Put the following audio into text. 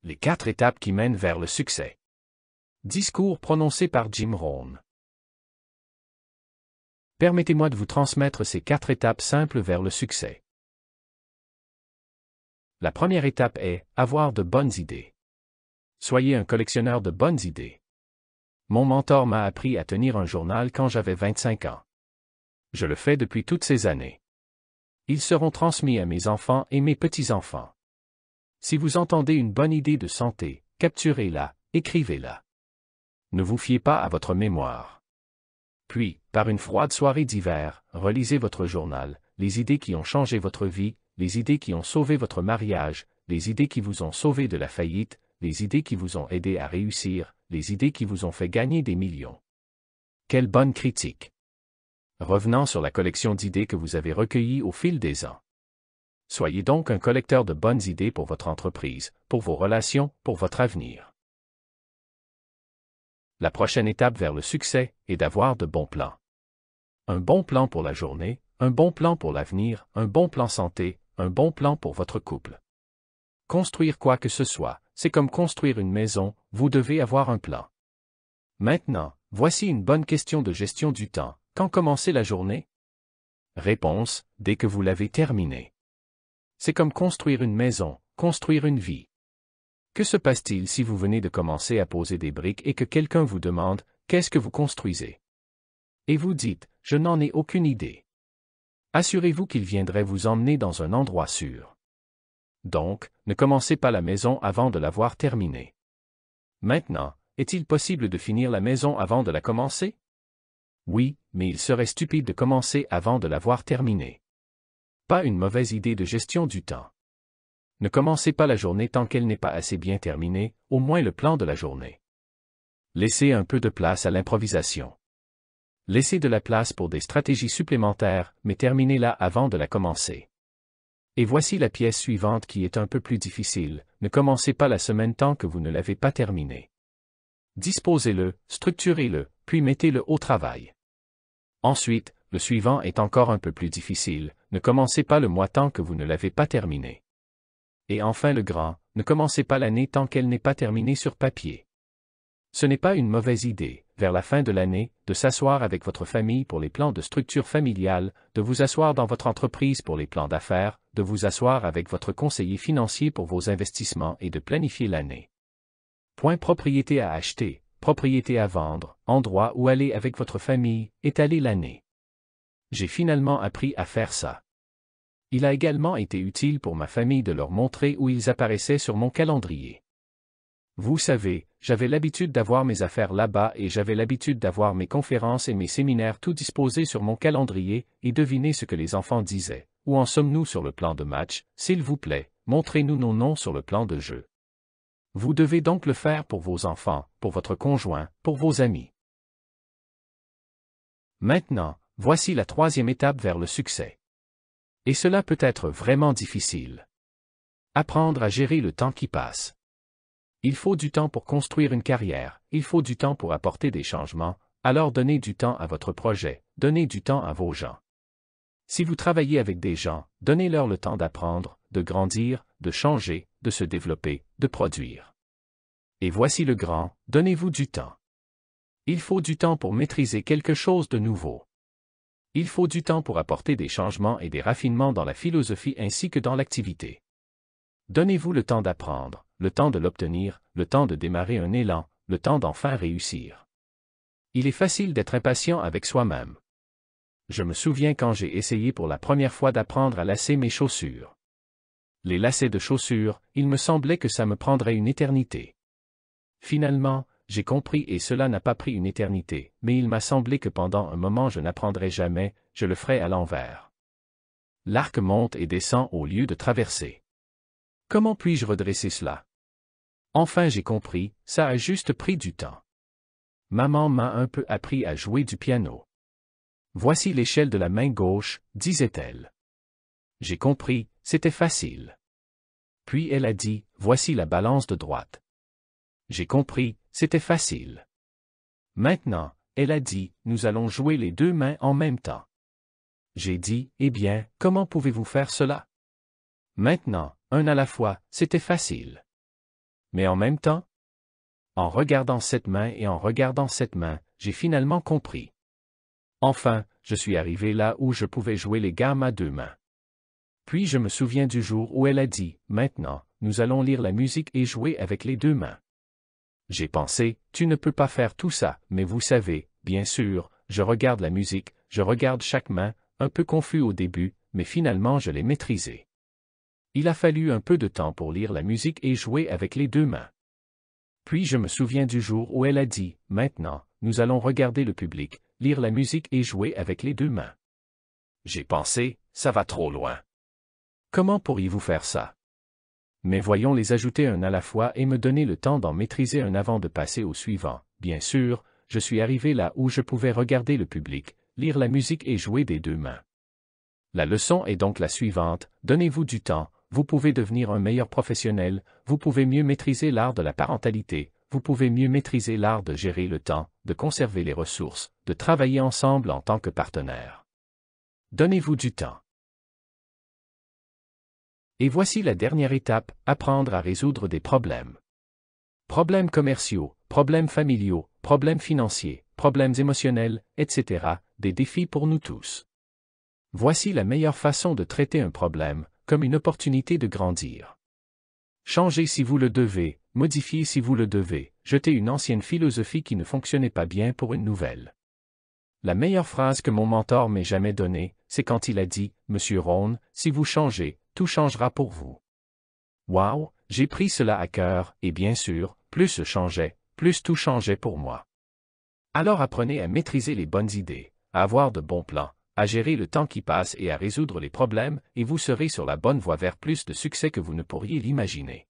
Les 4 étapes qui mènent vers le succès. Discours prononcé par Jim Rohn. Permettez-moi de vous transmettre ces 4 étapes simples vers le succès. La première étape est avoir de bonnes idées. Soyez un collectionneur de bonnes idées. Mon mentor m'a appris à tenir un journal quand j'avais 25 ans. Je le fais depuis toutes ces années. Ils seront transmis à mes enfants et mes petits-enfants. Si vous entendez une bonne idée de santé, capturez-la, écrivez-la. Ne vous fiez pas à votre mémoire. Puis, par une froide soirée d'hiver, relisez votre journal, les idées qui ont changé votre vie, les idées qui ont sauvé votre mariage, les idées qui vous ont sauvé de la faillite, les idées qui vous ont aidé à réussir, les idées qui vous ont fait gagner des millions. Quelle bonne critique! Revenant sur la collection d'idées que vous avez recueillies au fil des ans. Soyez donc un collecteur de bonnes idées pour votre entreprise, pour vos relations, pour votre avenir. La prochaine étape vers le succès est d'avoir de bons plans. Un bon plan pour la journée, un bon plan pour l'avenir, un bon plan santé, un bon plan pour votre couple. Construire quoi que ce soit, c'est comme construire une maison, vous devez avoir un plan. Maintenant, voici une bonne question de gestion du temps. Quand commencer la journée? Réponse, dès que vous l'avez terminée. C'est comme construire une maison, construire une vie. Que se passe-t-il si vous venez de commencer à poser des briques et que quelqu'un vous demande « Qu'est-ce que vous construisez ?» Et vous dites « Je n'en ai aucune idée ». Assurez-vous qu'il viendrait vous emmener dans un endroit sûr. Donc, ne commencez pas la maison avant de l'avoir terminée. Maintenant, est-il possible de finir la maison avant de la commencer? Oui, mais il serait stupide de commencer avant de l'avoir terminée. Pas une mauvaise idée de gestion du temps. Ne commencez pas la journée tant qu'elle n'est pas assez bien terminée, au moins le plan de la journée. Laissez un peu de place à l'improvisation. Laissez de la place pour des stratégies supplémentaires, mais terminez-la avant de la commencer. Et voici la pièce suivante qui est un peu plus difficile, ne commencez pas la semaine tant que vous ne l'avez pas terminée. Disposez-le, structurez-le, puis mettez-le au travail. Ensuite, le suivant est encore un peu plus difficile, ne commencez pas le mois tant que vous ne l'avez pas terminé. Et enfin le grand, ne commencez pas l'année tant qu'elle n'est pas terminée sur papier. Ce n'est pas une mauvaise idée, vers la fin de l'année, de s'asseoir avec votre famille pour les plans de structure familiale, de vous asseoir dans votre entreprise pour les plans d'affaires, de vous asseoir avec votre conseiller financier pour vos investissements et de planifier l'année. Point propriété à acheter, propriété à vendre, endroit où aller avec votre famille, étaler l'année. J'ai finalement appris à faire ça. Il a également été utile pour ma famille de leur montrer où ils apparaissaient sur mon calendrier. Vous savez, j'avais l'habitude d'avoir mes affaires là-bas et j'avais l'habitude d'avoir mes conférences et mes séminaires tout disposés sur mon calendrier, et devinez ce que les enfants disaient. Où en sommes-nous sur le plan de match, s'il vous plaît, montrez-nous nos noms sur le plan de jeu. Vous devez donc le faire pour vos enfants, pour votre conjoint, pour vos amis. Maintenant, voici la troisième étape vers le succès. Et cela peut être vraiment difficile. Apprendre à gérer le temps qui passe. Il faut du temps pour construire une carrière, il faut du temps pour apporter des changements, alors donnez du temps à votre projet, donnez du temps à vos gens. Si vous travaillez avec des gens, donnez-leur le temps d'apprendre, de grandir, de changer, de se développer, de produire. Et voici le grand, donnez-vous du temps. Il faut du temps pour maîtriser quelque chose de nouveau. Il faut du temps pour apporter des changements et des raffinements dans la philosophie ainsi que dans l'activité. Donnez-vous le temps d'apprendre, le temps de l'obtenir, le temps de démarrer un élan, le temps d'enfin réussir. Il est facile d'être impatient avec soi-même. Je me souviens quand j'ai essayé pour la première fois d'apprendre à lasser mes chaussures. Les lacets de chaussures, il me semblait que ça me prendrait une éternité. Finalement, j'ai compris et cela n'a pas pris une éternité, mais il m'a semblé que pendant un moment je n'apprendrais jamais, je le ferais à l'envers. L'arc monte et descend au lieu de traverser. Comment puis-je redresser cela? Enfin j'ai compris, ça a juste pris du temps. Maman m'a un peu appris à jouer du piano. Voici l'échelle de la main gauche, disait-elle. J'ai compris, c'était facile. Puis elle a dit, voici la balance de droite. J'ai compris, c'était facile. Maintenant, elle a dit, nous allons jouer les deux mains en même temps. J'ai dit, eh bien, comment pouvez-vous faire cela? Maintenant, un à la fois, c'était facile. Mais en même temps, en regardant cette main et en regardant cette main, j'ai finalement compris. Enfin, je suis arrivé là où je pouvais jouer les gammes à deux mains. Puis je me souviens du jour où elle a dit, « Maintenant, nous allons lire la musique et jouer avec les deux mains. » J'ai pensé, tu ne peux pas faire tout ça, mais vous savez, bien sûr, je regarde la musique, je regarde chaque main, un peu confus au début, mais finalement je l'ai maîtrisé. Il a fallu un peu de temps pour lire la musique et jouer avec les deux mains. Puis je me souviens du jour où elle a dit, « Maintenant, nous allons regarder le public, lire la musique et jouer avec les deux mains. » J'ai pensé, ça va trop loin. Comment pourriez-vous faire ça? Mais voyons les ajouter un à la fois et me donner le temps d'en maîtriser un avant de passer au suivant. Bien sûr, je suis arrivé là où je pouvais regarder le public, lire la musique et jouer des deux mains. La leçon est donc la suivante, donnez-vous du temps, vous pouvez devenir un meilleur professionnel, vous pouvez mieux maîtriser l'art de la parentalité, vous pouvez mieux maîtriser l'art de gérer le temps, de conserver les ressources, de travailler ensemble en tant que partenaires. Donnez-vous du temps. Et voici la dernière étape, apprendre à résoudre des problèmes. Problèmes commerciaux, problèmes familiaux, problèmes financiers, problèmes émotionnels, etc., des défis pour nous tous. Voici la meilleure façon de traiter un problème, comme une opportunité de grandir. Changez si vous le devez, modifiez si vous le devez, jetez une ancienne philosophie qui ne fonctionnait pas bien pour une nouvelle. La meilleure phrase que mon mentor m'ait jamais donnée, c'est quand il a dit, « Monsieur Rohn, si vous changez, tout changera pour vous. » Wow, j'ai pris cela à cœur, et bien sûr, plus je changeais, plus tout changeait pour moi. Alors apprenez à maîtriser les bonnes idées, à avoir de bons plans, à gérer le temps qui passe et à résoudre les problèmes, et vous serez sur la bonne voie vers plus de succès que vous ne pourriez l'imaginer.